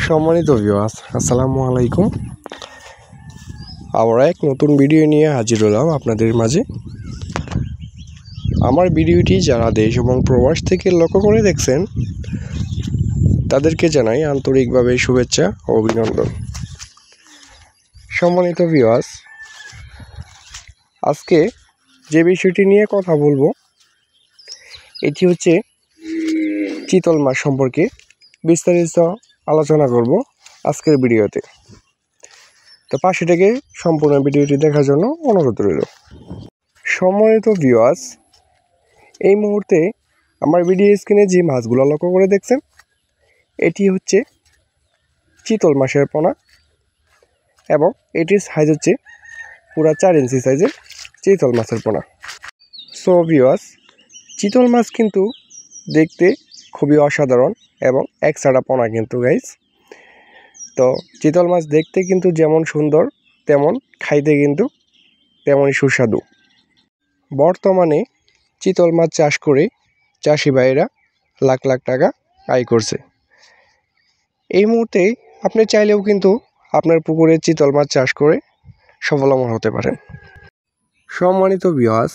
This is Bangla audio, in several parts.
সম্মানিত ভিউয়ার্স, আসসালামু আলাইকুম। আবার এক নতুন ভিডিও নিয়ে হাজির হলাম আপনাদের মাঝে। আমার ভিডিওটি যারা দেশ এবং প্রবাস থেকে লক্ষ্য করে দেখছেন তাদেরকে জানাই আন্তরিকভাবে শুভেচ্ছা ও অভিনন্দন। সম্মানিত ভিউয়ার্স, আজকে যে বিষয়টি নিয়ে কথা বলবো এটি হচ্ছে চিতল মাছ সম্পর্কে বিস্তারিত আলোচনা করব আজকের ভিডিওতে। তো পাশে থেকে সম্পূর্ণ ভিডিওটি দেখার জন্য অনুরোধ রইল। সম্মানিত ভিউয়ার্স, এই মুহূর্তে আমার ভিডিও স্ক্রিনে যে মাছগুলো লক্ষ্য করে দেখছেন এটি হচ্ছে চিতল মাছের পোনা এবং এটির সাইজ হচ্ছে পুরা 4 ইঞ্চি সাইজের চিতল মাছের পোনা। সো ভিউয়ার্স, চিতল মাছ কিন্তু দেখতে খুবই অসাধারণ এবং একসাড়া পোনা কিন্তু গাইস। তো চিতল মাছ দেখতে কিন্তু যেমন সুন্দর তেমন খাইতে কিন্তু তেমনই সুস্বাদু। বর্তমানে চিতল মাছ চাষ করে চাষি ভাইয়েরা লাখ লাখ টাকা আয় করছে। এই মুহূর্তে আপনি চাইলেও কিন্তু আপনার পুকুরে চিতল মাছ চাষ করে সফলমন হতে পারেন। সম্মানিত ভিউয়ার্স,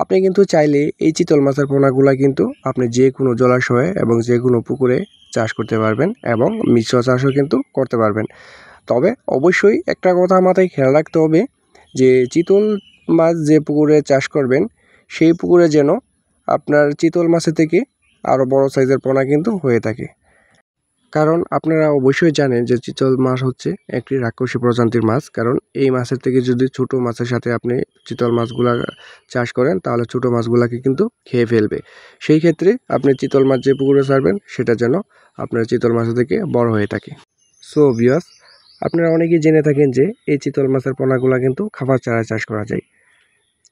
আপনি কিন্তু চাইলে এই চিতল মাছের পোনাগুলা কিন্তু আপনি যে কোনো জলাশয়ে এবং যে কোনো পুকুরে চাষ করতে পারবেন এবং মিশ্র চাষও কিন্তু করতে পারবেন। তবে অবশ্যই একটা কথা মাথায় খেয়াল রাখতে হবে যে চিতল মাছ যে পুকুরে চাষ করবেন সেই পুকুরে যেন আপনার চিতল মাছের থেকে আরও বড় সাইজের পোনা কিন্তু হয়ে থাকে। কারণ আপনারা অবশ্যই জানেন যে চিতল মাছ হচ্ছে একটি রাক্ষসী প্রজাতির মাছ। কারণ এই মাছের থেকে যদি ছোট মাছের সাথে আপনি চিতল মাছগুলা চাষ করেন তাহলে ছোট মাছগুলাকে কিন্তু খেয়ে ফেলবে। সেই ক্ষেত্রে আপনি চিতল মাছ যে পুকুরে ছাড়বেন সেটা যেন আপনার চিতল মাছের থেকে বড় হয়ে থাকে। সো ভিউয়ার্স, আপনারা অনেকেই জেনে থাকেন যে এই চিতল মাছের পোনাগুলা কিন্তু খাবার চারা চাষ করা যায়।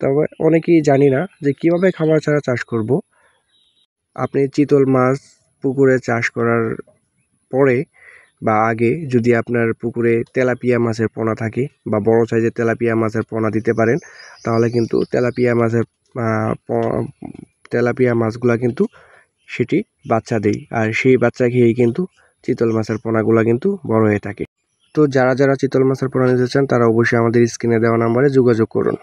তবে অনেকেই জানি না যে কিভাবে খাবার চারা চাষ করব। আপনি চিতল মাছ পুকুরে চাষ করার পরে বা আগে যদি আপনার পুকুরে তেলাপিয়া মাছের পোনা থাকে বা বড় সাইজের তেলাপিয়া মাছের পোনা দিতে পারেন তাহলে কিন্তু তেলাপিয়া মাছগুলা কিন্তু সেটি বাচ্চা দেয় আর সেই বাচ্চা খেয়েই কিন্তু চিতল মাছের পোনাগুলা কিন্তু বড় হয়ে থাকে। তো যারা চিতল মাছের পোনা নিতে চান তারা অবশ্যই আমাদের স্ক্রিনে দেওয়া নাম্বারে যোগাযোগ করুন।